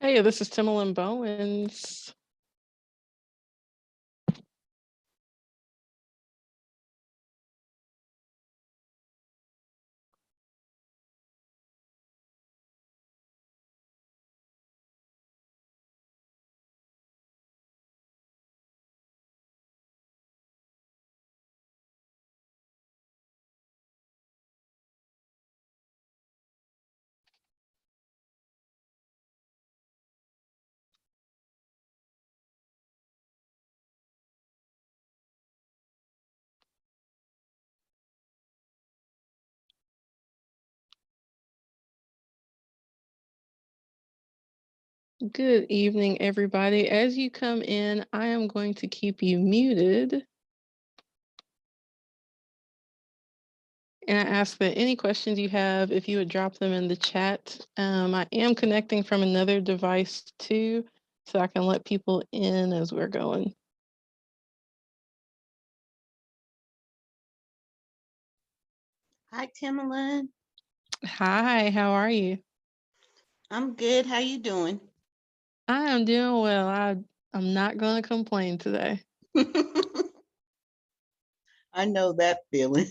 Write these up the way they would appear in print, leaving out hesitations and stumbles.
Hey, this is Timolyn Bowens. Good evening, everybody. As you come in, I am going to keep you muted. And I ask that any questions you have, if you would drop them in the chat. I am connecting from another device too, so I can let people in as we're going. Hi, Timolyn. Hi, how are you? I'm good. How you doing? I am doing well. I'm not going to complain today. I know that feeling.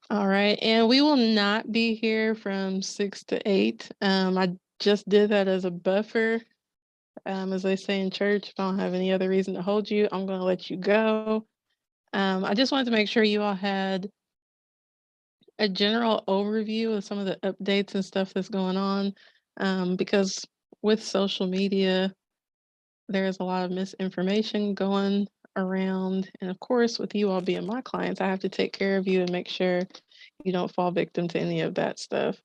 All right, and we will not be here from 6 to 8. I just did that as a buffer. As they say in church, if I don't have any other reason to hold you, I'm going to let you go. I just wanted to make sure you all had a general overview of some of the updates and stuff that's going on, because with social media, there's a lot of misinformation going around. And of course, with you all being my clients, I have to take care of you and make sure you don't fall victim to any of that stuff.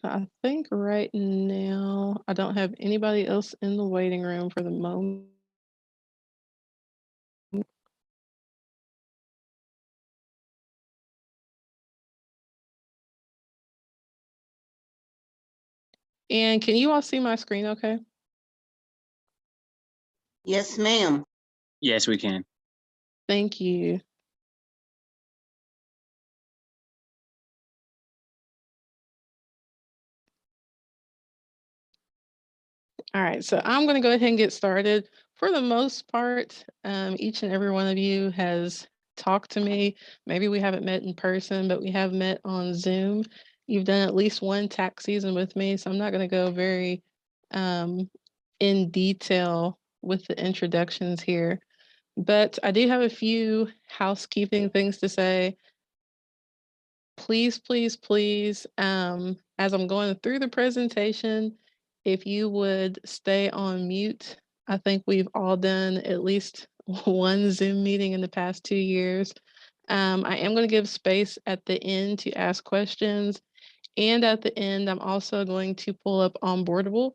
So I think right now I don't have anybody else in the waiting room for the moment. And can you all see my screen okay? Yes, ma'am. Yes, we can. Thank you. All right, so I'm going to go ahead and get started. For the most part, each and every one of you has talked to me. Maybe we haven't met in person, but we have met on Zoom. You've done at least one tax season with me, so I'm not going to go very in detail with the introductions here. But I do have a few housekeeping things to say. Please, please, please, as I'm going through the presentation, if you would stay on mute. I think we've all done at least one Zoom meeting in the past 2 years. I am going to give space at the end to ask questions. And at the end, I'm also going to pull up Onboardable,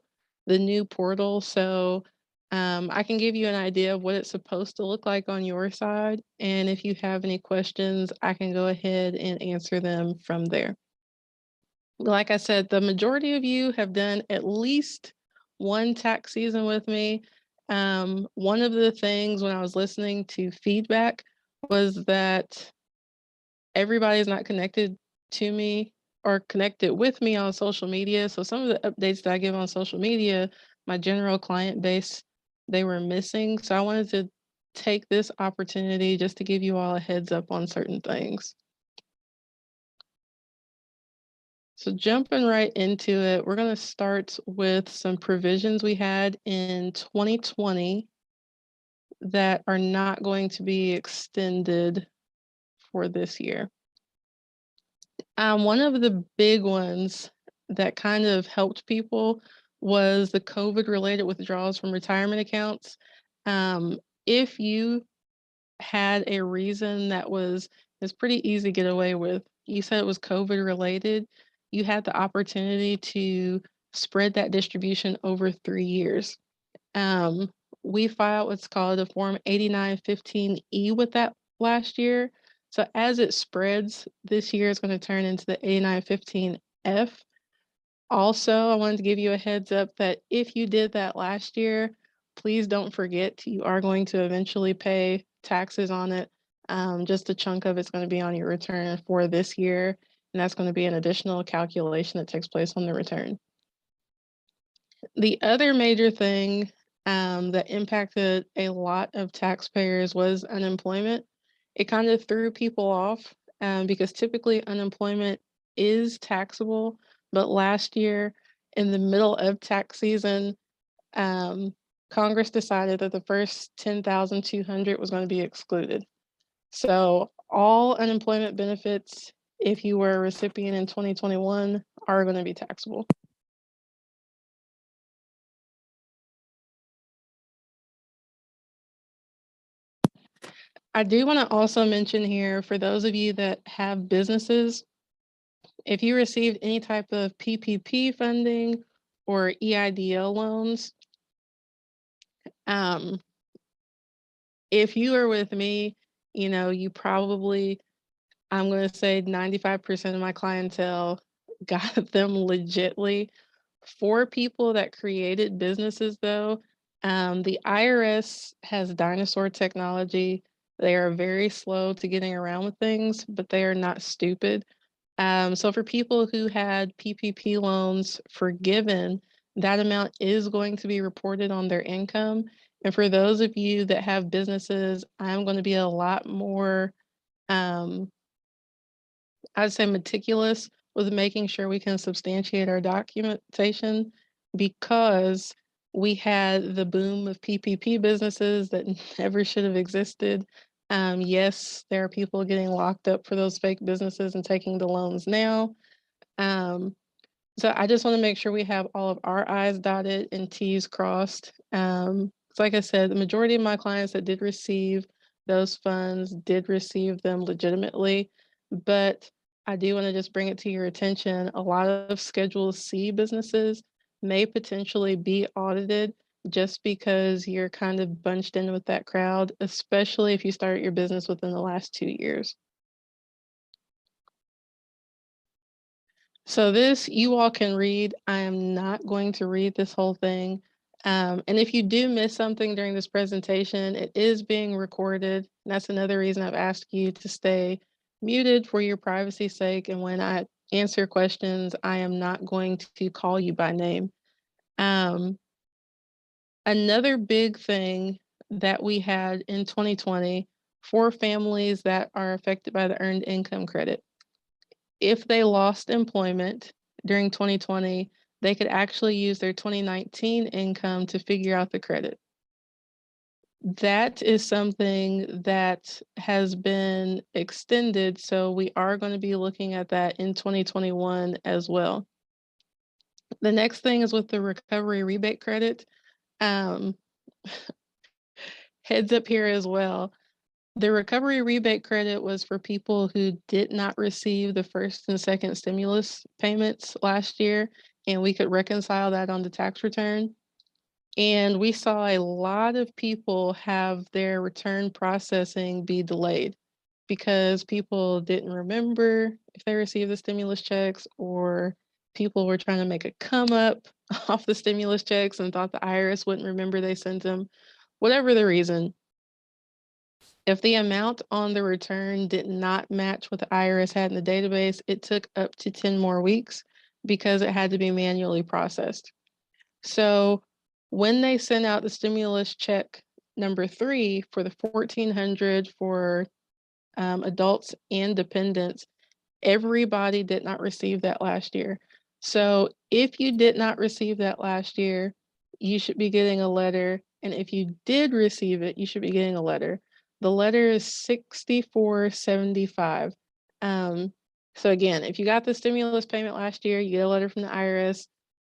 the new portal. So I can give you an idea of what it's supposed to look like on your side. And if you have any questions, I can go ahead and answer them from there. Like I said, the majority of you have done at least one tax season with me. One of the things when I was listening to feedback was that everybody's not connected to me or connected with me on social media. So some of the updates that I give on social media, my general client base, they were missing. So I wanted to take this opportunity just to give you all a heads up on certain things. So jumping right into it, we're going to start with some provisions we had in 2020 that are not going to be extended for this year. One of the big ones that kind of helped people was the COVID-related withdrawals from retirement accounts. If you had a reason that was pretty easy to get away with, you said it was COVID-related, you had the opportunity to spread that distribution over 3 years. We filed what's called a Form 8915E with that last year. So as it spreads, this year is going to turn into the 8915F. Also, I wanted to give you a heads up that if you did that last year, please don't forget you are going to eventually pay taxes on it. Just a chunk of it's going to be on your return for this year, and that's going to be an additional calculation that takes place on the return. The other major thing that impacted a lot of taxpayers was unemployment. It kind of threw people off because typically unemployment is taxable, but last year in the middle of tax season, um, Congress decided that the first 10,200 was going to be excluded. So all unemployment benefits, if you were a recipient in 2021, are going to be taxable. I do want to also mention here for those of you that have businesses, if you received any type of PPP funding or EIDL loans, um, if you are with me, you probably, I'm going to say 95% of my clientele got them legitly. For people that created businesses, though, the IRS has dinosaur technology. They are very slow to getting around with things, but they are not stupid. So for people who had PPP loans forgiven, that amount is going to be reported on their income. And for those of you that have businesses, I'm going to be a lot more um, I'd say meticulous with making sure we can substantiate our documentation because we had the boom of PPP businesses that never should have existed. Yes, there are people getting locked up for those fake businesses and taking the loans now. Um, so I just want to make sure we have all of our I's dotted and T's crossed. So like I said, the majority of my clients that did receive those funds did receive them legitimately, but I do want to just bring it to your attention. A lot of Schedule C businesses may potentially be audited just because you're kind of bunched in with that crowd, especially if you start your business within the last 2 years. So this you all can read. I am not going to read this whole thing. And if you do miss something during this presentation, it is being recorded. And that's another reason I've asked you to stay muted for your privacy's sake. And when I answer questions, I am not going to call you by name. Um, Another big thing that we had in 2020 for families that are affected by the earned income credit, if they lost employment during 2020, they could actually use their 2019 income to figure out the credit. That is something that has been extended, so we are going to be looking at that in 2021 as well. The next thing is with the recovery rebate credit. Um, Heads up here as well. The recovery rebate credit was for people who did not receive the first and second stimulus payments last year, and we could reconcile that on the tax return. And we saw a lot of people have their return processing be delayed because people didn't remember if they received the stimulus checks, or people were trying to make a come up off the stimulus checks and thought the IRS wouldn't remember they sent them. Whatever the reason, if the amount on the return did not match what the IRS had in the database, it took up to 10 more weeks because it had to be manually processed. So when they sent out the stimulus check number 3 for the 1,400 for adults and dependents, everybody did not receive that last year. So if you did not receive that last year, you should be getting a letter. And if you did receive it, you should be getting a letter. The letter is 6475. Um, so again, if you got the stimulus payment last year, you get a letter from the IRS.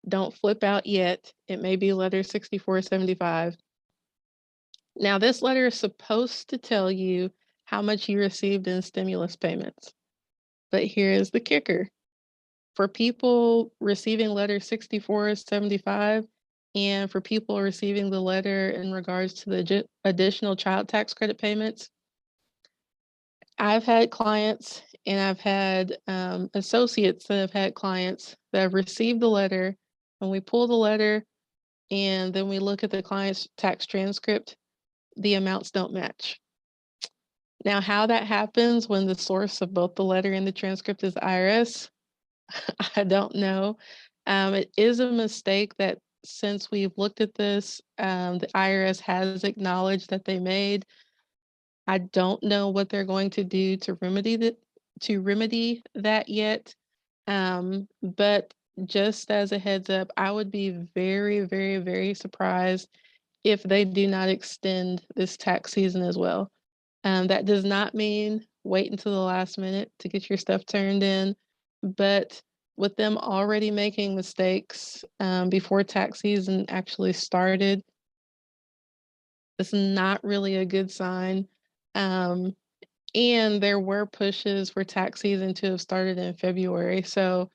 Don't flip out yet. It may be letter 6475. Now, this letter is supposed to tell you how much you received in stimulus payments. But here is the kicker. For people receiving letter 6475, and for people receiving the letter in regards to the additional child tax credit payments, I've had clients and I've had associates that have had clients that have received the letter. When we pull the letter and then we look at the client's tax transcript, the amounts don't match. Now, how that happens when the source of both the letter and the transcript is the IRS, I don't know. It is a mistake that since we've looked at this, the IRS has acknowledged that they made. I don't know what they're going to do to remedy that yet. But just as a heads up, I would be very, very, very surprised if they do not extend this tax season as well. That does not mean wait until the last minute to get your stuff turned in, but with them already making mistakes before tax season actually started, it's not really a good sign. Um, and there were pushes for tax season to have started in February. So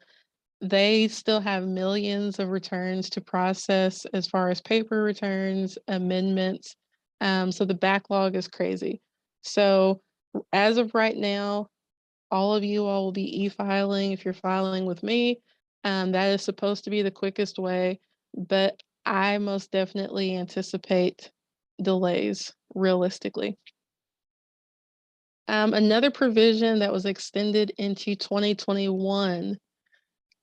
they still have millions of returns to process as far as paper returns, amendments. So the backlog is crazy. So as of right now, all of you all will be e-filing if you're filing with me. That is supposed to be the quickest way, but I most definitely anticipate delays realistically. Another provision that was extended into 2021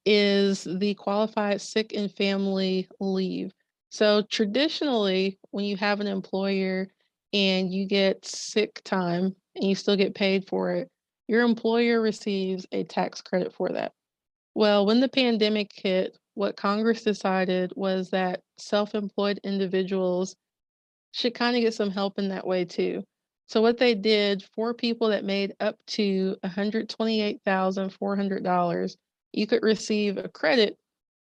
is the qualified sick and family leave. So traditionally, when you have an employer and you get sick time and you still get paid for it, your employer receives a tax credit for that. Well, when the pandemic hit, what Congress decided was that self-employed individuals should kind of get some help in that way too. So what they did for people that made up to $128,400, you could receive a credit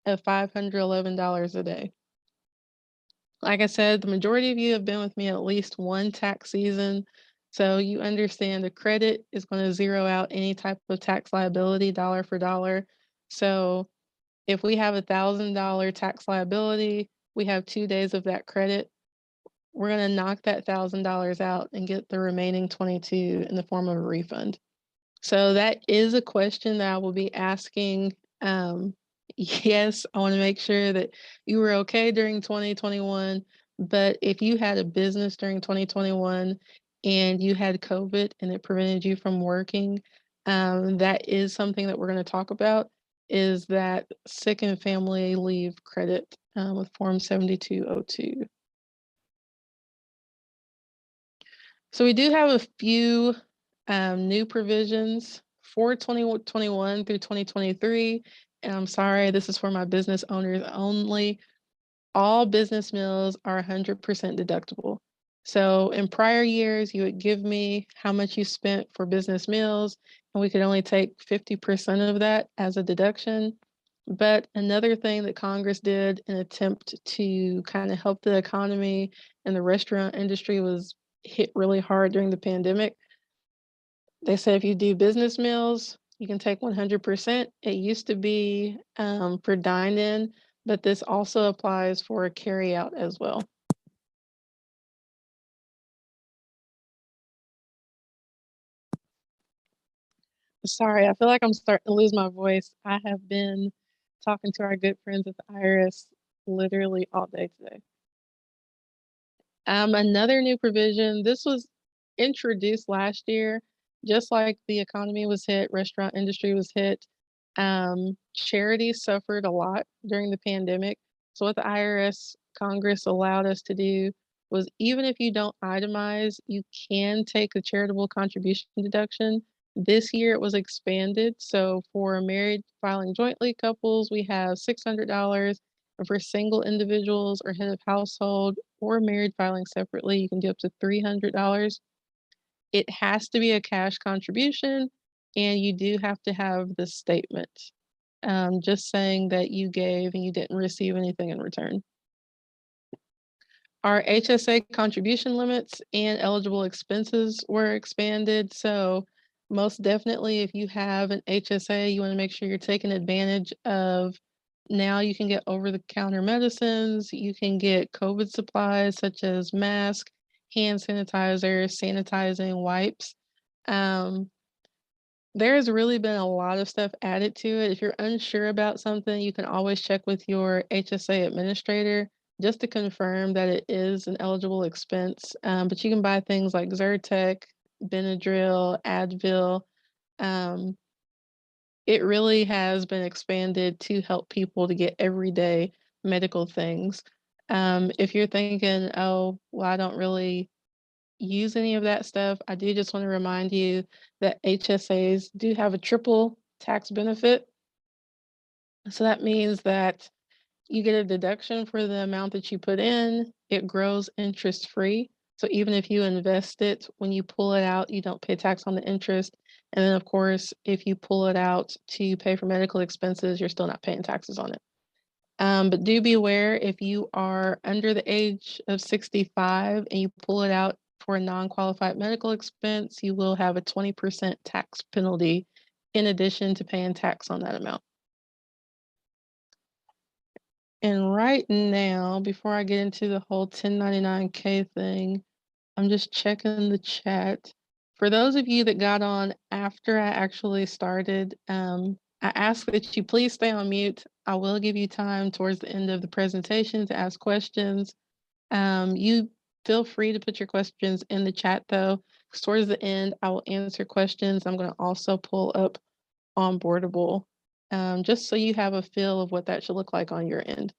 of $511 a day. Like I said, the majority of you have been with me at least one tax season. So you understand the credit is going to zero out any type of tax liability dollar for dollar. So if we have $1,000 tax liability, we have 2 days of that credit. We're going to knock that $1,000 out and get the remaining 22 in the form of a refund. So that is a question that I will be asking. Yes, I want to make sure that you were okay during 2021, but if you had a business during 2021 and you had COVID and it prevented you from working, that is something that we're going to talk about, is that sick and family leave credit with Form 7202. So we do have a few new provisions for 2021 through 2023. And I'm sorry, this is for my business owners only. All business meals are 100% deductible. So in prior years, you would give me how much you spent for business meals, and we could only take 50% of that as a deduction. But another thing that Congress did in attempt to kind of help the economy and the restaurant industry was hit really hard during the pandemic. They said if you do business meals, you can take 100%. It used to be for dine-in, but this also applies for carry-out as well. Sorry, I feel like I'm starting to lose my voice. I have been talking to our good friends at the IRS literally all day today. Another new provision, this was introduced last year, just like the economy was hit, restaurant industry was hit. Charities suffered a lot during the pandemic. So what the IRS Congress allowed us to do was even if you don't itemize, you can take a charitable contribution deduction. This year it was expanded. So for married filing jointly couples, we have $600. And for single individuals or head of household or married filing separately, you can do up to $300. It has to be a cash contribution, and you do have to have the statement, just saying that you gave and you didn't receive anything in return. Our HSA contribution limits and eligible expenses were expanded. So most definitely, if you have an HSA, you want to make sure you're taking advantage of. Now you can get over-the-counter medicines. You can get COVID supplies such as masks, hand sanitizer, sanitizing wipes. Um, there's really been a lot of stuff added to it. If you're unsure about something, you can always check with your HSA administrator just to confirm that it is an eligible expense. But you can buy things like Zyrtec, Benadryl, Advil. Um, it really has been expanded to help people to get everyday medical things. If you're thinking, oh, well, I don't really use any of that stuff, I do just want to remind you that HSAs do have a triple tax benefit. So that means that you get a deduction for the amount that you put in, it grows interest free. So even if you invest it, when you pull it out, you don't pay tax on the interest. And then, of course, if you pull it out to pay for medical expenses, you're still not paying taxes on it. But do be aware if you are under the age of 65 and you pull it out for a non-qualified medical expense, you will have a 20% tax penalty in addition to paying tax on that amount. And right now, before I get into the whole 1099K thing, I'm just checking the chat. For those of you that got on after I actually started, I ask that you please stay on mute. I will give you time towards the end of the presentation to ask questions. You feel free to put your questions in the chat though. 'Cause towards the end, I will answer questions. I'm going to also pull up Onboardable, just so you have a feel of what that should look like on your end.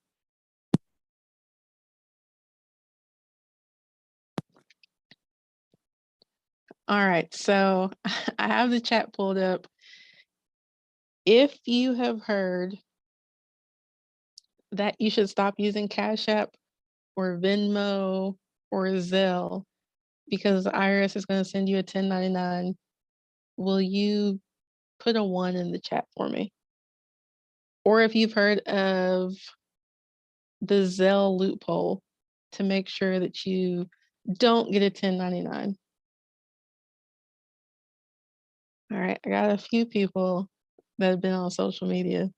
All right, so I have the chat pulled up. If you have heard that you should stop using Cash App or Venmo or Zelle because the IRS is going to send you a 1099, will you put a 1 in the chat for me? Or if you've heard of the Zelle loophole to make sure that you don't get a 1099. All right, I got a few people that have been on social media.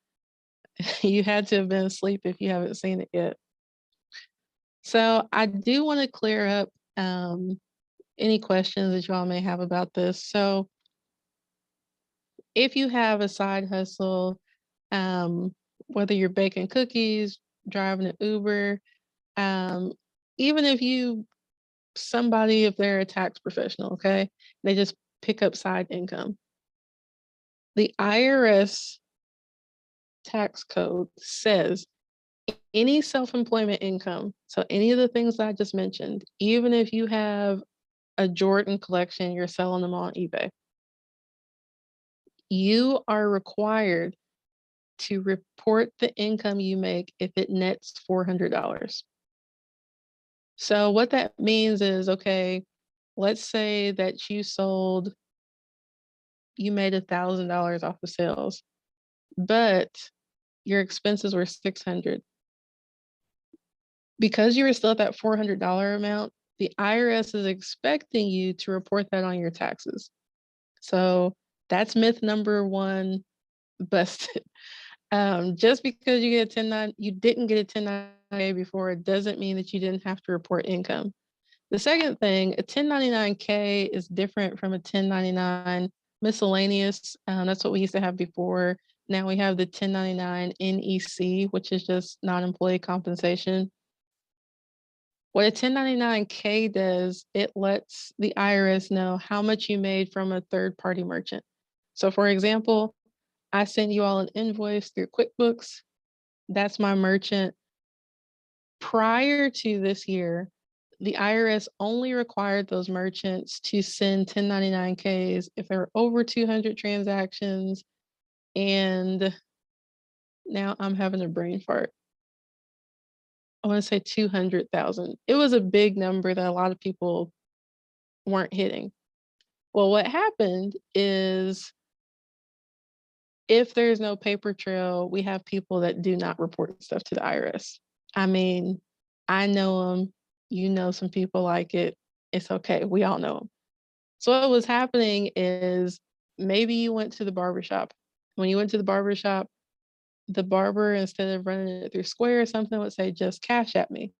You had to have been asleep if you haven't seen it yet. So I do want to clear up any questions that you all may have about this. So if you have a side hustle, um, whether you're baking cookies, driving an Uber, um, even if somebody, if they're a tax professional, okay, they just pick up side income. The IRS tax code says any self-employment income, so any of the things that I just mentioned, even if you have a Jordan collection, you're selling them on eBay, you are required to report the income you make if it nets $400. So what that means is, okay, let's say that you made $1,000 off of sales, but your expenses were 600. Because you were still at that $400 amount, the IRS is expecting you to report that on your taxes. So that's myth number one busted. Just because you didn't get a 1099K before, it doesn't mean that you didn't have to report income. The second thing, a 1099K is different from a 1099 miscellaneous. That's what we used to have before. Now we have the 1099 NEC, which is just non-employee compensation. What a 1099K does, it lets the IRS know how much you made from a third-party merchant. So for example, I send you all an invoice through QuickBooks. That's my merchant. Prior to this year, the IRS only required those merchants to send 1099Ks if there were over 200 transactions. And now I'm having a brain fart. I want to say 200,000. It was a big number that a lot of people weren't hitting. Well, what happened is if there's no paper trail, we have people that do not report stuff to the IRS. I mean, I know them, you know some people like it. It's okay. We all know them. So what was happening is maybe you went to the barbershop. When you went to the barbershop, the barber, instead of running it through Square or something, would say, just cash at me.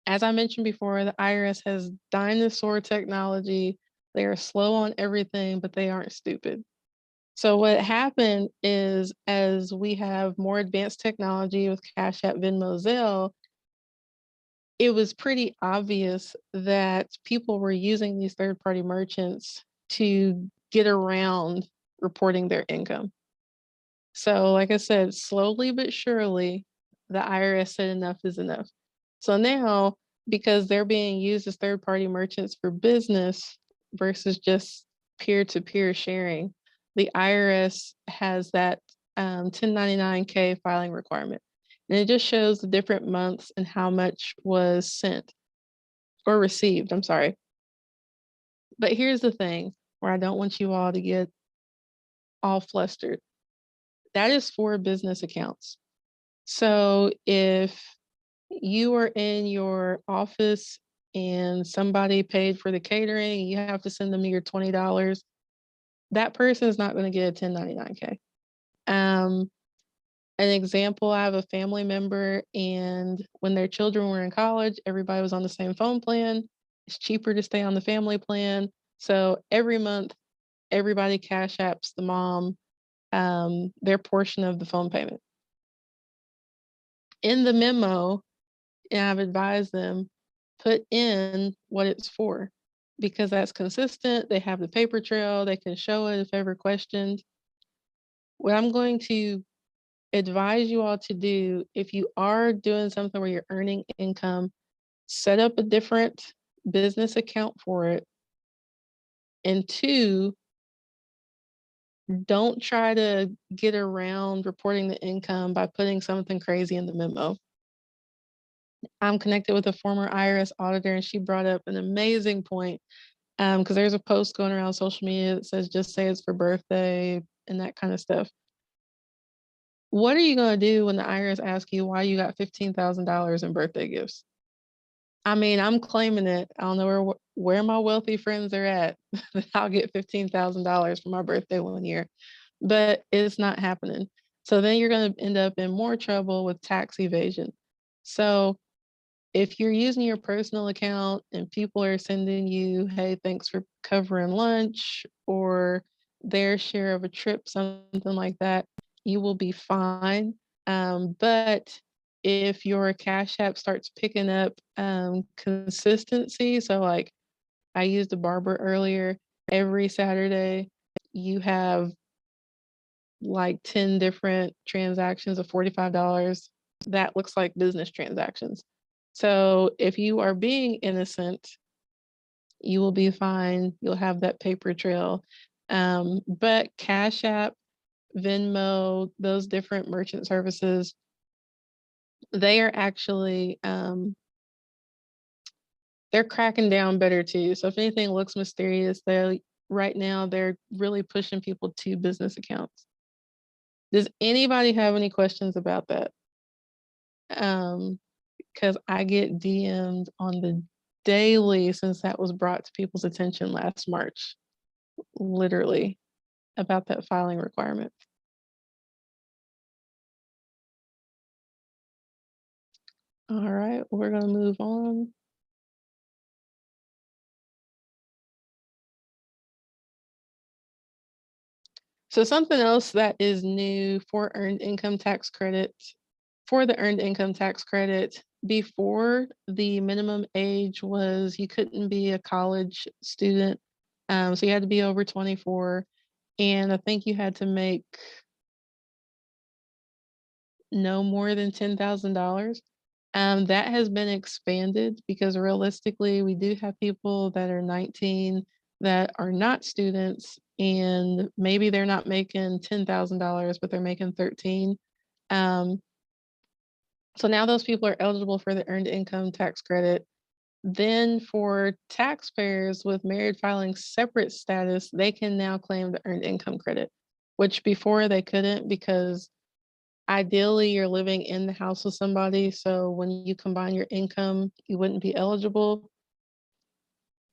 As I mentioned before, the IRS has dinosaur technology They are slow on everything, but they aren't stupid. So what happened is as we have more advanced technology with Cash App, Venmo, Zelle, it was pretty obvious that people were using these third-party merchants to get around reporting their income. So, like I said, slowly but surely, the IRS said enough is enough. So now, because they're being used as third-party merchants for business versus just peer-to-peer sharing, the IRS has that 1099-K filing requirement. And it just shows the different months and how much was sent or received, I'm sorry. But here's the thing where I don't want you all to get all flustered. That is for business accounts. So if you are in your office and somebody paid for the catering, you have to send them your $20, that person is not going to get a 1099-K. Um, an example, I have a family member, and when their children were in college, everybody was on the same phone plan. It's cheaper to stay on the family plan. So every month, everybody cash apps the mom their portion of the phone payment. In the memo, and I've advised them, put in what it's for because that's consistent. They have the paper trail, they can show it if ever questioned. What I'm going to advise you all to do, if you are doing something where you're earning income, set up a different business account for it. And two, don't try to get around reporting the income by putting something crazy in the memo. I'm connected with a former IRS auditor, and she brought up an amazing point because there's a post going around social media that says just say it's for birthday and that kind of stuff. What are you going to do when the IRS asks you why you got $15,000 in birthday gifts? I mean, I'm claiming it. I don't know where my wealthy friends are at. I'll get $15,000 for my birthday one year, but it's not happening. So then you're going to end up in more trouble with tax evasion. So if you're using your personal account and people are sending you, hey, thanks for covering lunch or their share of a trip, something like that, you will be fine. But if your Cash App starts picking up consistency, so like I used a barber earlier, every Saturday you have like 10 different transactions of $45. That looks like business transactions. So if you are being innocent, you will be fine. You'll have that paper trail. But Cash App, Venmo, those different merchant services, they are actually they're cracking down better too. So if anything looks mysterious, they right now they're really pushing people to business accounts. Does anybody have any questions about that? Because I get DM'd on the daily since that was brought to people's attention last March, literally, about that filing requirement. All right, we're gonna move on. So something else that is new for earned income tax credit, for the earned income tax credit, before the minimum age was you couldn't be a college student. So you had to be over 24. And I think you had to make no more than $10,000. That has been expanded because realistically, we do have people that are 19 that are not students, and maybe they're not making $10,000, but they're making 13. Um, so now those people are eligible for the earned income tax credit. Then for taxpayers with married filing separate status, they can now claim the earned income credit, which before they couldn't because ideally, you're living in the house with somebody, so when you combine your income, you wouldn't be eligible.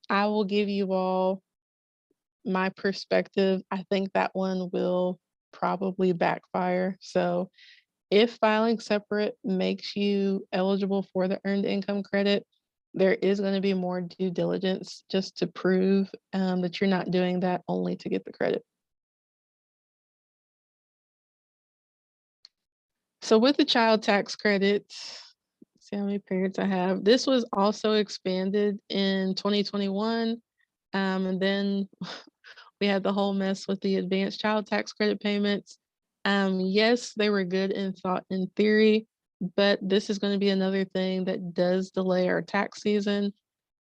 I will give you all my perspective. I think that one will probably backfire. So, if filing separate makes you eligible for the earned income credit, there is going to be more due diligence just to prove that you're not doing that only to get the credit. So with the child tax credit, see how many parents I have. This was also expanded in 2021. And then we had the whole mess with the advanced child tax credit payments. Yes, they were good in thought in theory, but this is going to be another thing that does delay our tax season.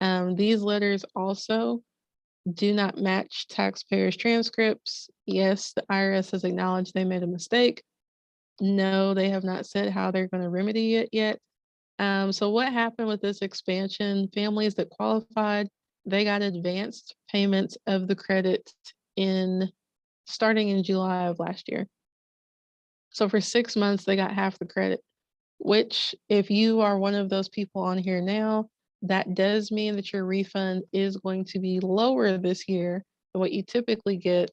These letters also do not match taxpayers' transcripts. Yes, the IRS has acknowledged they made a mistake. No, they have not said how they're going to remedy it yet. So what happened with this expansion? Families that qualified, they got advanced payments of the credit in starting in July of last year. So for 6 months, they got half the credit, which if you are one of those people on here now, that does mean that your refund is going to be lower this year than what you typically get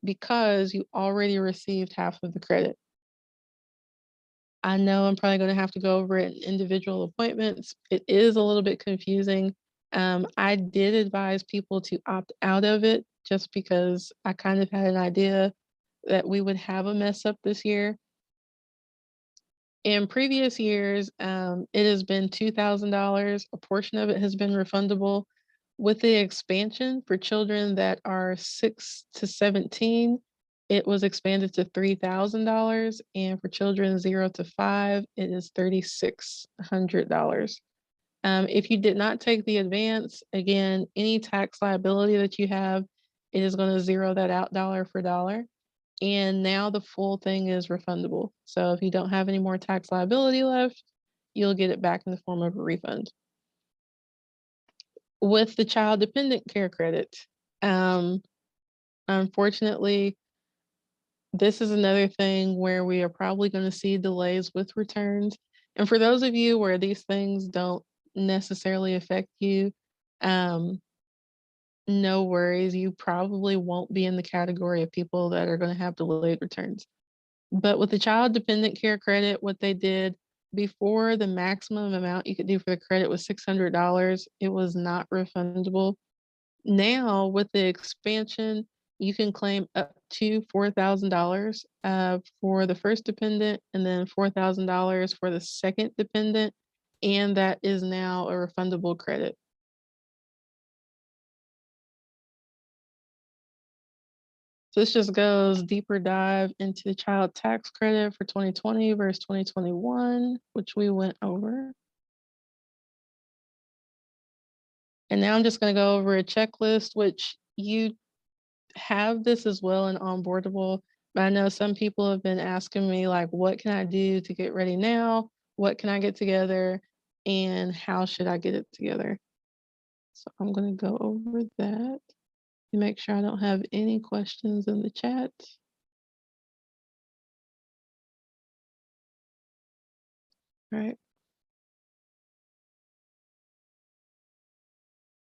because you already received half of the credit. I know I'm probably going to have to go over it in individual appointments. It is a little bit confusing. I did advise people to opt out of it just because I kind of had an idea that we would have a mess up this year. In previous years, it has been $2,000. A portion of it has been refundable. With the expansion for children that are 6 to 17, it was expanded to $3,000. And for children 0 to 5, it is $3,600. If you did not take the advance, again, any tax liability that you have, it is going to zero that out dollar for dollar. And now the full thing is refundable. So if you don't have any more tax liability left, you'll get it back in the form of a refund. With the child dependent care credit, um, unfortunately, this is another thing where we are probably going to see delays with returns. And for those of you where these things don't necessarily affect you, um, no worries. You probably won't be in the category of people that are going to have delayed returns. But with the child dependent care credit, what they did before, the maximum amount you could do for the credit was $600. It was not refundable. Now, with the expansion, you can claim up to $4,000 for the first dependent and then $4,000 for the second dependent. And that is now a refundable credit. So this just goes deeper dive into the child tax credit for 2020 versus 2021, which we went over. And now I'm just going to go over a checklist, which you have this as well in onboardable. But I know some people have been asking me, like, what can I do to get ready now? What can I get together? And how should I get it together? So I'm going to go over that and make sure I don't have any questions in the chat. All right.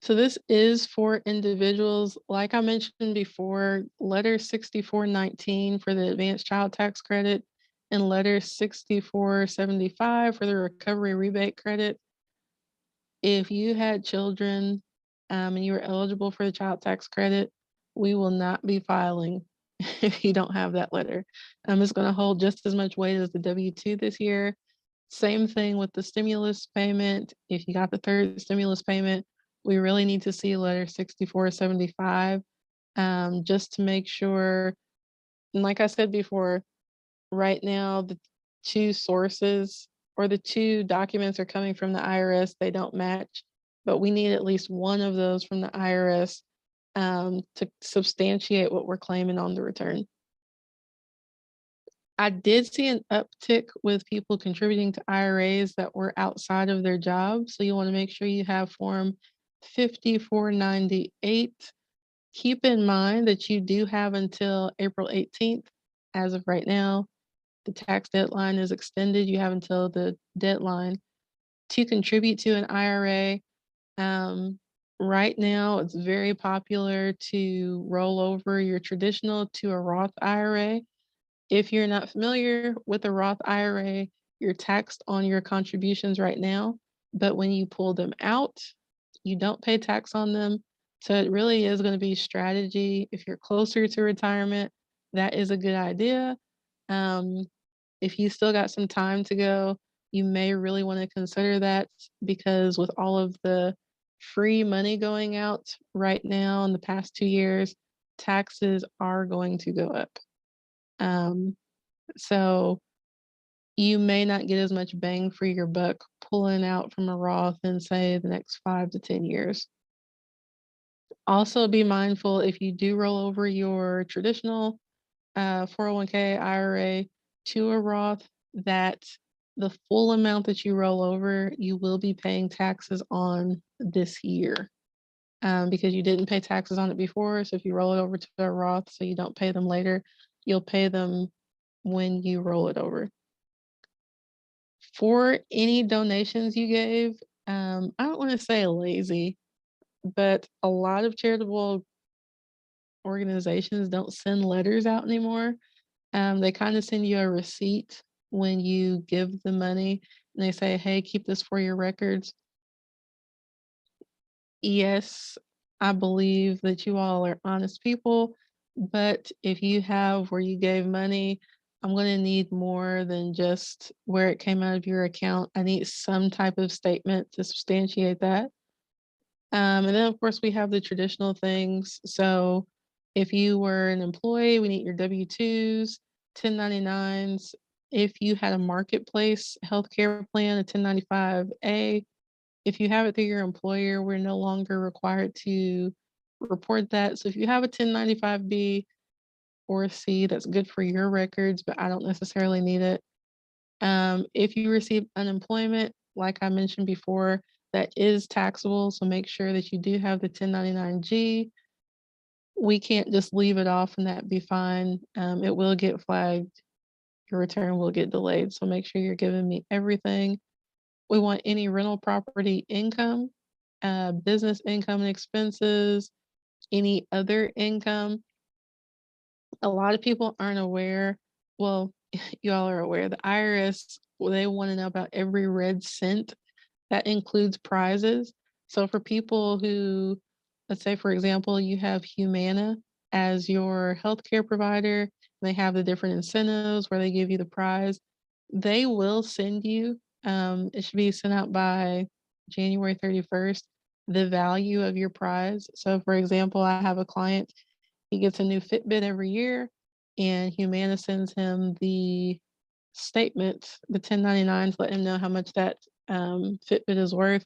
So this is for individuals. Like I mentioned before, letter 6419 for the advanced child tax credit and letter 6475 for the recovery rebate credit. If you had children and you were eligible for the child tax credit, we will not be filing if you don't have that letter. It's going to hold just as much weight as the W-2 this year. Same thing with the stimulus payment. If you got the third stimulus payment, we really need to see letter 6475 just to make sure. And like I said before, right now, the two sources or the two documents are coming from the IRS. They don't match, but we need at least one of those from the IRS to substantiate what we're claiming on the return. I did see an uptick with people contributing to IRAs that were outside of their job. So you want to make sure you have form 5498. Keep in mind that you do have until April 18th. As of right now, the tax deadline is extended. You have until the deadline to contribute to an IRA. Right now, it's very popular to roll over your traditional to a Roth IRA. If you're not familiar with a Roth IRA, you're taxed on your contributions right now. but when you pull them out, you don't pay tax on them. So it really is going to be strategy. If you're closer to retirement, that is a good idea. Um, if you still got some time to go, you may really want to consider that because with all of the free money going out right now in the past 2 years, taxes are going to go up. Um, so you may not get as much bang for your buck pulling out from a Roth in, say, the next 5 to 10 years. Also, be mindful if you do roll over your traditional 401k, IRA to a Roth, that the full amount that you roll over, you will be paying taxes on this year because you didn't pay taxes on it before. So if you roll it over to a Roth so you don't pay them later, you'll pay them when you roll it over. For any donations you gave, I don't want to say lazy, but a lot of charitable organizations don't send letters out anymore. They kind of send you a receipt when you give the money and they say, hey, keep this for your records. Yes, I believe that you all are honest people, but if you have where you gave money, I'm going to need more than just where it came out of your account. I need some type of statement to substantiate that. And then, of course, we have the traditional things. So if you were an employee, we need your W-2s, 1099s. If you had a marketplace healthcare plan, a 1095A, if you have it through your employer, we're no longer required to report that. So if you have a 1095B or C, that's good for your records, but I don't necessarily need it. If you receive unemployment, like I mentioned before, that is taxable. So make sure that you do have the 1099G. We can't just leave it off and that be fine. It will get flagged. Your return will get delayed. So make sure you're giving me everything. We want any rental property income, business income and expenses, any other income. A lot of people aren't aware. Well, you all are aware. The IRS, well, they want to know about every red cent. That includes prizes. So for people who, let's say, for example, you have Humana as your healthcare provider, they have the different incentives where they give you the prize. They will send you, it should be sent out by January 31st, the value of your prize. So, for example, I have a client, he gets a new Fitbit every year, and Humana sends him the statement, the 1099 to let him know how much that Fitbit is worth.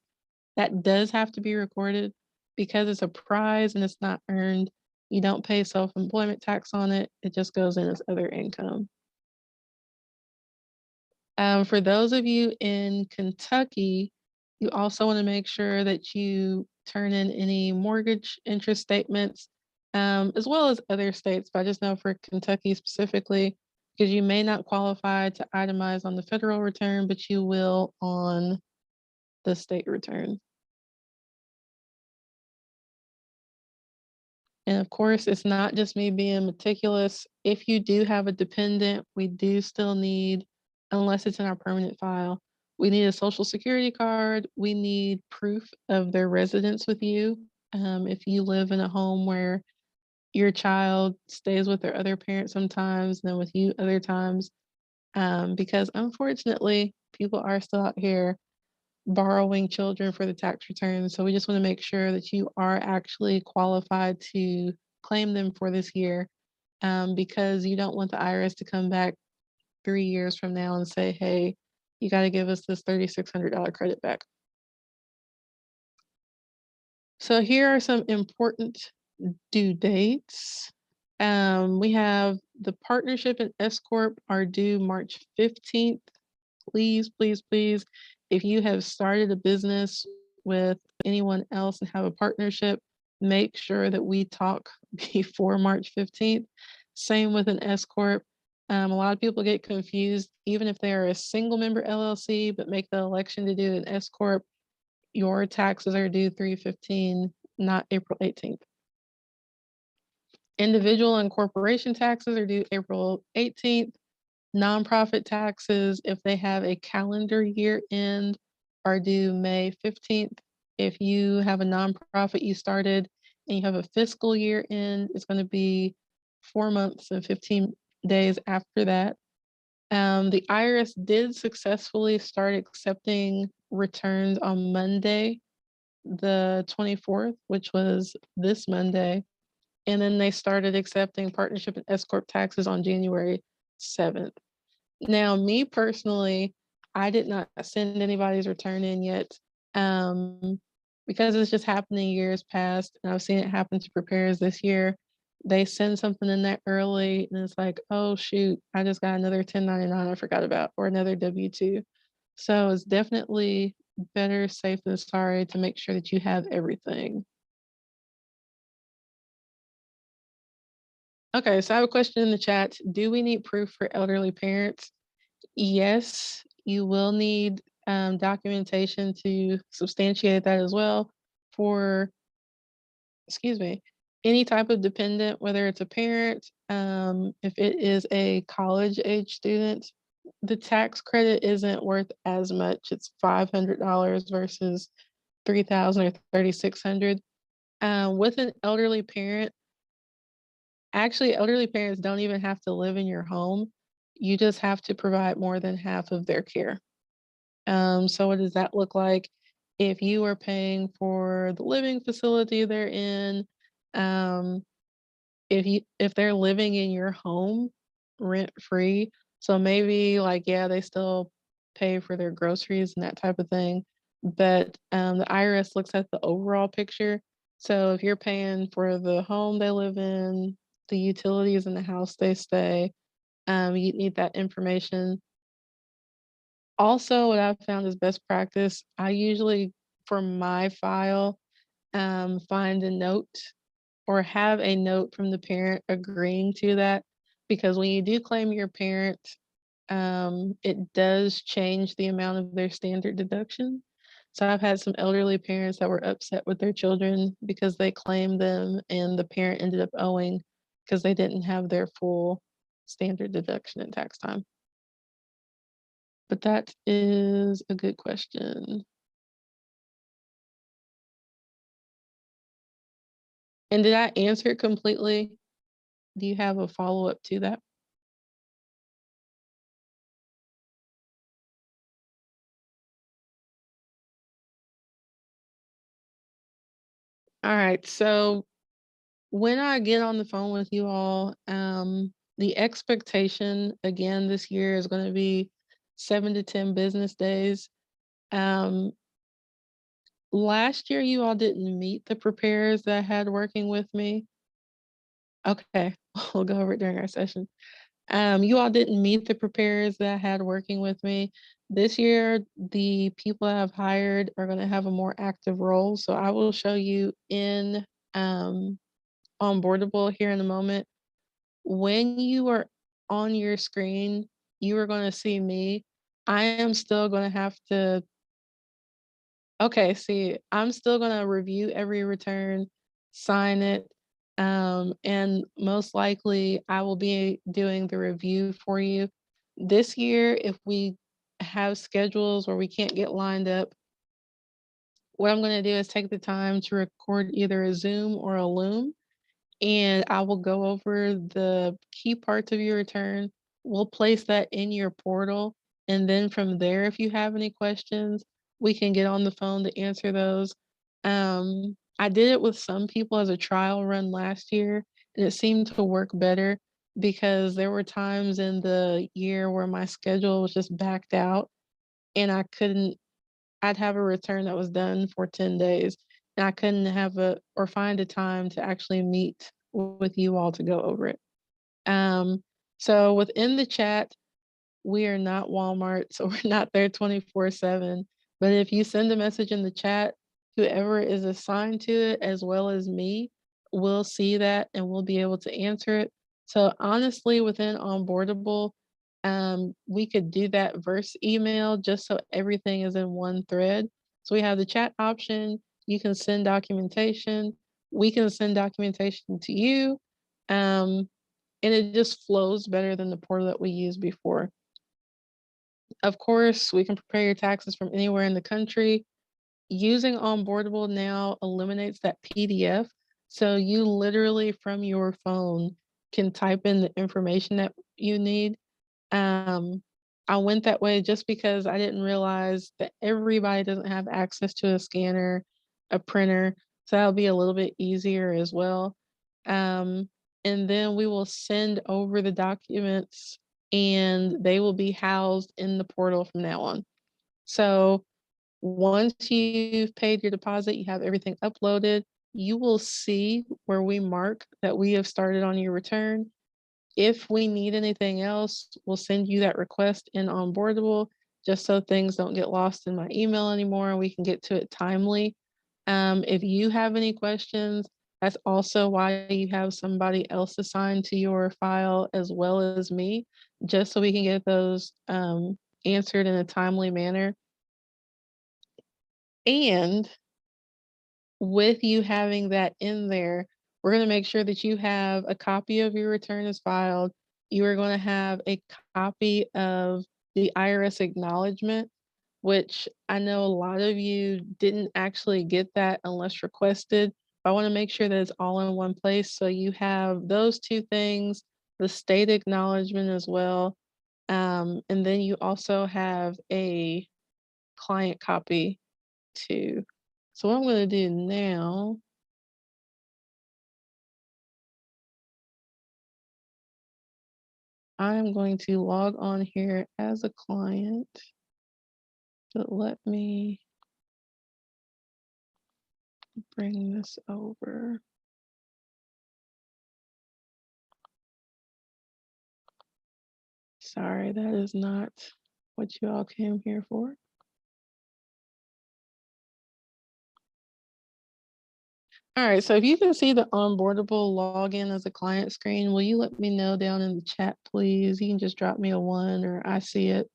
That does have to be recorded because it's a prize and it's not earned. You don't pay self employment tax on it, it just goes in as other income. For those of you in Kentucky, you also want to make sure that you turn in any mortgage interest statements, as well as other states. But I just know for Kentucky specifically, because you may not qualify to itemize on the federal return, but you will on the state return. And of course, it's not just me being meticulous. If you do have a dependent, we do still need, unless it's in our permanent file, we need a social security card. We need proof of their residence with you. If you live in a home where your child stays with their other parent sometimes, and then with you other times, because unfortunately, people are still out here borrowing children for the tax return. So we just want to make sure that you are actually qualified to claim them for this year because you don't want the IRS to come back 3 years from now and say, hey, you got to give us this $3,600 credit back. So here are some important due dates. We have the partnership and S Corp are due March 15th. Please, please, please, if you have started a business with anyone else and have a partnership, make sure that we talk before March 15th. Same with an S Corp. A lot of people get confused, even if they are a single member LLC, but make the election to do an S Corp, your taxes are due 3/15, not April 18th. Individual and corporation taxes are due April 18th. Nonprofit taxes, if they have a calendar year end, are due May 15th. If you have a nonprofit you started and you have a fiscal year end, it's going to be 4 months and 15 days after that. The IRS did successfully start accepting returns on Monday, the 24th, which was this Monday. And then they started accepting partnership and S Corp taxes on January 7th. Now, me personally, I did not send anybody's return in yet, um, because it's just happening years past, and I've seen it happen to preparers this year. They send something in that early, and it's like, oh shoot, I just got another 1099 I forgot about, or another W-2. So it's definitely better safe than sorry to make sure that you have everything. Okay, so I have a question in the chat. Do we need proof for elderly parents? Yes, you will need documentation to substantiate that as well for, excuse me, any type of dependent, whether it's a parent, if it is a college age student, the tax credit isn't worth as much. It's $500 versus 3,000 or 3,600. With an elderly parent, actually, elderly parents don't even have to live in your home. You just have to provide more than half of their care. So what does that look like? If you are paying for the living facility they're in, um, if they're living in your home rent free, so maybe like yeah, they still pay for their groceries and that type of thing, but the IRS looks at the overall picture. So if you're paying for the home they live in, the utilities in the house they stay, you need that information. Also, what I've found is best practice, I usually, for my file, find a note or have a note from the parent agreeing to that. Because when you do claim your parent, it does change the amount of their standard deduction. So I've had some elderly parents that were upset with their children because they claimed them and the parent ended up owing because they didn't have their full standard deduction at tax time. But that is a good question. And did I answer it completely? Do you have a follow-up to that? Alright, so when I get on the phone with you all, the expectation again this year is gonna be 7 to 10 business days. Um, Last year, you all didn't meet the preparers that I had working with me. Okay, we'll go over it during our session. You all didn't meet the preparers that I had working with me. This year, the people I've hired are going to have a more active role. So I will show you in um, onboardable here in a moment. When you are on your screen, you are going to see me. I am still going to have to Okay, see, I'm still gonna review every return, sign it, and most likely I will be doing the review for you. This year, if we have schedules where we can't get lined up, what I'm gonna do is take the time to record either a Zoom or a Loom, and I will go over the key parts of your return. We'll place that in your portal. And then from there, if you have any questions, we can get on the phone to answer those. I did it with some people as a trial run last year, and it seemed to work better because there were times in the year where my schedule was just backed out and I'd have a return that was done for 10 days and I couldn't have a or find a time to actually meet with you all to go over it. Um, so within the chat, we are not Walmart, so we're not there 24/7. But if you send a message in the chat, whoever is assigned to it, as well as me, will see that and we'll be able to answer it. So honestly, within Onboardable, we could do that verse email just so everything is in one thread. So we have the chat option. You can send documentation. We can send documentation to you. Um, and it just flows better than the portal that we used before. Of course, we can prepare your taxes from anywhere in the country. Using Onboardable now eliminates that PDF. So you literally from your phone can type in the information that you need. Um, I went that way just because I didn't realize that everybody doesn't have access to a scanner, a printer. So that'll be a little bit easier as well. Um, and then we will send over the documents and they will be housed in the portal from now on. So once you've paid your deposit, you have everything uploaded, you will see where we mark that we have started on your return. If we need anything else, we'll send you that request in Onboardable just so things don't get lost in my email anymore and we can get to it timely. If you have any questions, that's also why you have somebody else assigned to your file as well as me, just so we can get those answered in a timely manner. And with you having that in there, we're going to make sure that you have a copy of your return as filed. You are going to have a copy of the IRS acknowledgement, which I know a lot of you didn't actually get that unless requested. I want to make sure that it's all in one place. So you have those two things, the state acknowledgement as well. And then you also have a client copy too. So what I'm going to do now, I'm going to log on here as a client, but let me bring this over. Sorry, that is not what you all came here for. All right, so if you can see the onboardable login as a client screen, will you let me know down in the chat, please? You can just drop me a 1 or I see it.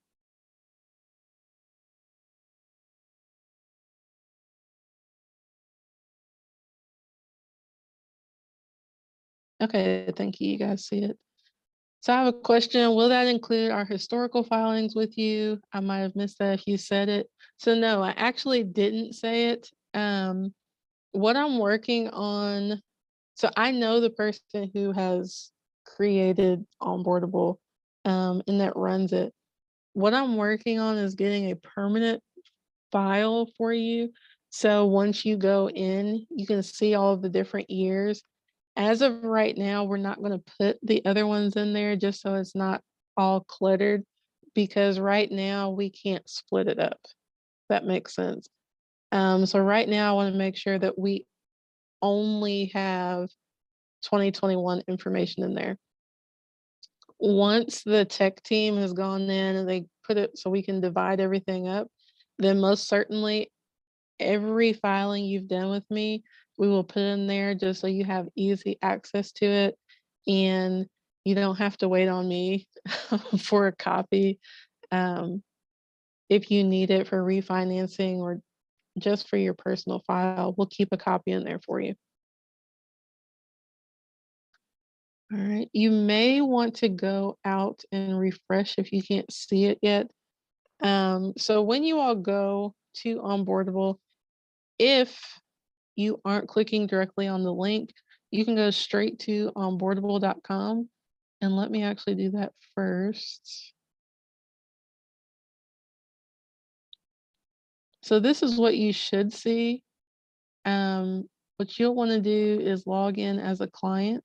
Okay, thank you. You guys see it. So I have a question. Will that include our historical filings with you? I might have missed that if you said it. So no, I actually didn't say it. What I'm working on, so I know the person who has created Onboardable, and that runs it. What I'm working on is getting a permanent file for you. So once you go in, you can see all of the different years. As of right now, we're not going to put the other ones in there just so it's not all cluttered because right now we can't split it up. That makes sense. So right now I want to make sure that we only have 2021 information in there. Once the tech team has gone in and they put it so we can divide everything up, then most certainly every filing you've done with me, we will put in there just so you have easy access to it and you don't have to wait on me for a copy. Um, if you need it for refinancing or just for your personal file, we'll keep a copy in there for you. All right. You may want to go out and refresh if you can't see it yet. So when you all go to Onboardable, if you aren't clicking directly on the link, you can go straight to onboardable.com. And let me actually do that first. So this is what you should see. What you'll want to do is log in as a client.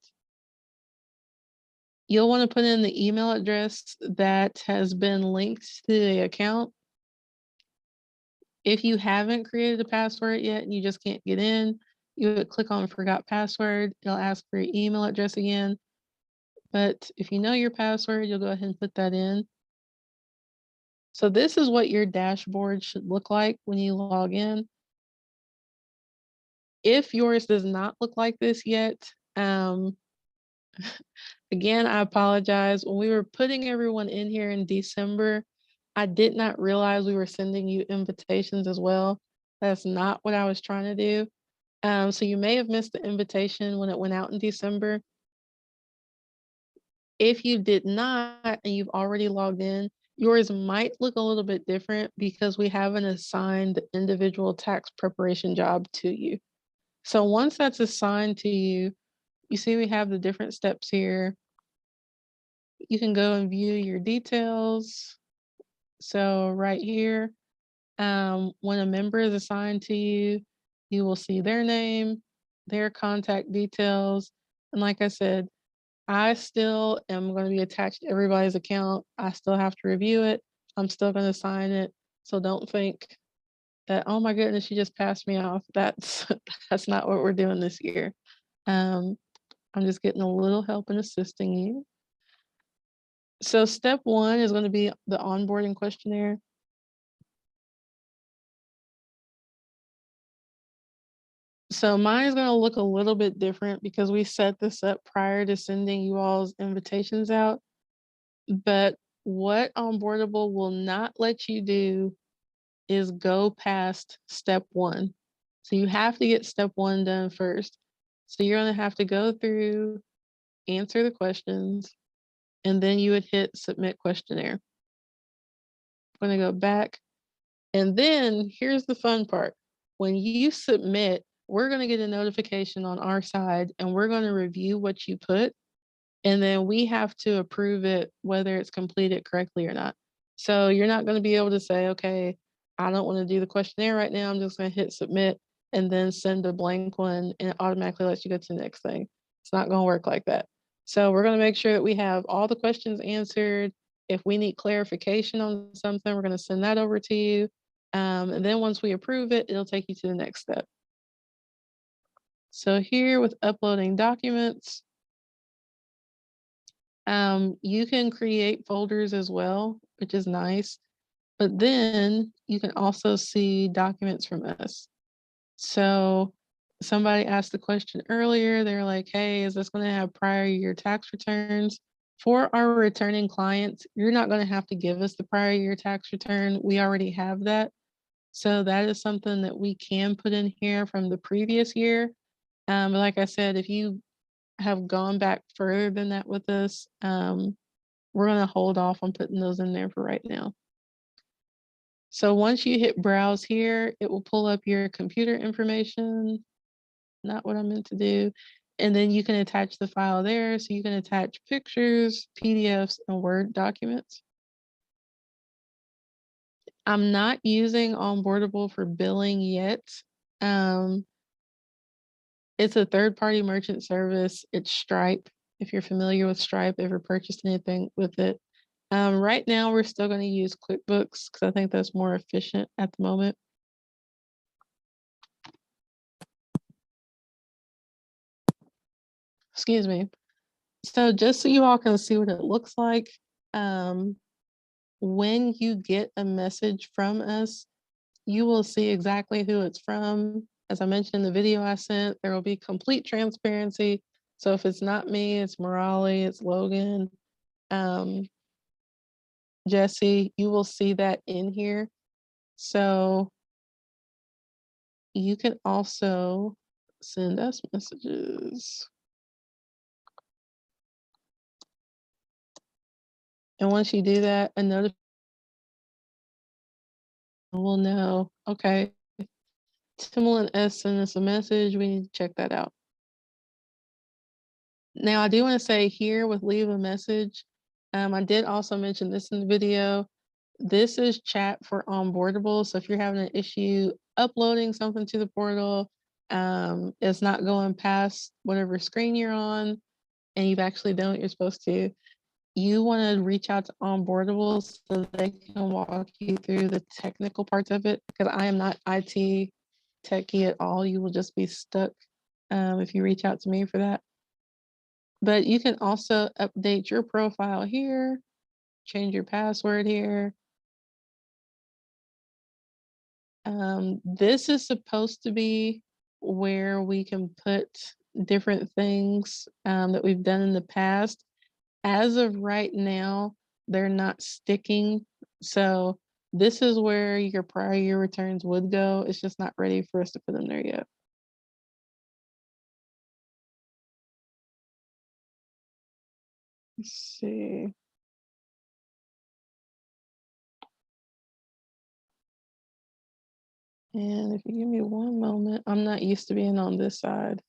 You'll want to put in the email address that has been linked to the account. If you haven't created a password yet and you just can't get in, you would click on forgot password. It'll ask for your email address again. But if you know your password, you'll go ahead and put that in. So this is what your dashboard should look like when you log in. If yours does not look like this yet, again, I apologize. When we were putting everyone in here in December, I did not realize we were sending you invitations as well. That's not what I was trying to do. So you may have missed the invitation when it went out in December. If you did not and you've already logged in, Yours might look a little bit different because we haven't assigned the individual tax preparation job to you. So once that's assigned to you, you see we have the different steps here. You can go and view your details. So right here, when a member is assigned to you, you will see their name, their contact details. And like I said, I still am going to be attached to everybody's account. I still have to review it. I'm still going to sign it. So don't think that, oh my goodness, she just passed me off. That's that's not what we're doing this year. Um, I'm just getting a little help and assisting you. So step one is going to be the onboarding questionnaire. So mine is going to look a little bit different because we set this up prior to sending you all's invitations out. But what Onboardable will not let you do is go past step one. So you have to get step one done first. So you're going to have to go through, answer the questions, and then you would hit submit questionnaire. I'm going to go back. And then here's the fun part. When you submit, we're going to get a notification on our side and we're going to review what you put. And then we have to approve it, whether it's completed correctly or not. So you're not going to be able to say, okay, I don't want to do the questionnaire right now. I'm just going to hit submit and then send a blank one and it automatically lets you go to the next thing. It's not going to work like that. So we're going to make sure that we have all the questions answered. If we need clarification on something, we're going to send that over to you. And then once we approve it, it'll take you to the next step. So here with uploading documents, you can create folders as well, which is nice. But then you can also see documents from us. So somebody asked the question earlier, they're like, hey, is this going to have prior year tax returns? For our returning clients, you're not going to have to give us the prior year tax return. We already have that. So that is something that we can put in here from the previous year. But like I said, if you have gone back further than that with us, we're going to hold off on putting those in there for right now. So once you hit browse here, it will pull up your computer information, not what I meant to do. And then you can attach the file there. So you can attach pictures, PDFs, and Word documents. I'm not using Onboardable for billing yet. Um, it's a third-party merchant service. It's Stripe. If you're familiar with Stripe, ever purchased anything with it. Right now, we're still going to use QuickBooks because I think that's more efficient at the moment. Excuse me. So just so you all can see what it looks like, when you get a message from us, you will see exactly who it's from. As I mentioned in the video I sent, there will be complete transparency. So if it's not me, it's Morali, it's Logan, um, Jesse, you will see that in here. So you can also send us messages. And once you do that, a notification will know, okay, Timbaland S sent us a message. We need to check that out. Now, I do want to say here with leave a message, I did also mention this in the video. This is chat for onboardable. So if you're having an issue uploading something to the portal, it's not going past whatever screen you're on, and you've actually done what you're supposed to, you want to reach out to onboardable so they can walk you through the technical parts of it. Because I am not IT techie at all. You will just be stuck if you reach out to me for that. But you can also update your profile here, change your password here. This is supposed to be where we can put different things that we've done in the past. As of right now, they're not sticking. So this is where your prior year returns would go. It's just not ready for us to put them there yet. Let's see. And if you give me one moment, I'm not used to being on this side.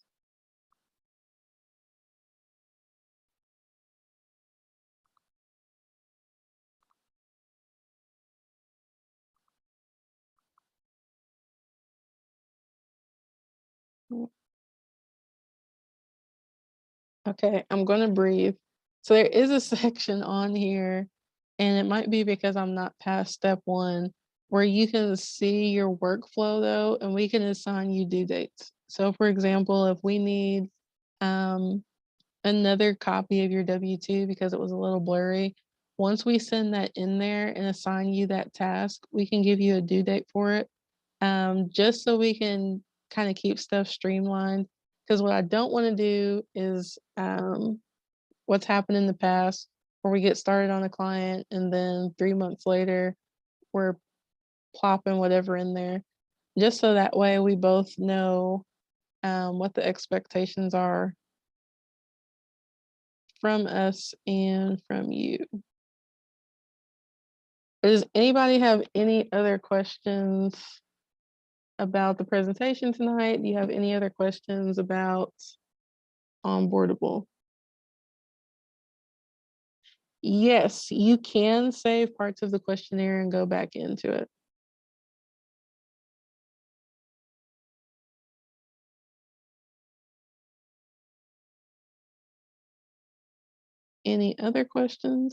Okay, I'm gonna breathe. So there is a section on here, and it might be because I'm not past step one, where you can see your workflow though, and we can assign you due dates. So for example, if we need um, another copy of your W-2 because it was a little blurry, once we send that in there and assign you that task, we can give you a due date for it, just so we can kind of keep stuff streamlined. Because what I don't want to do is what's happened in the past where we get started on a client and then 3 months later we're plopping whatever in there, just so that way we both know what the expectations are from us and from you. Does anybody have any other questions about the presentation tonight? Do you have any other questions about onboardable? Yes, you can save parts of the questionnaire and go back into it. Any other questions?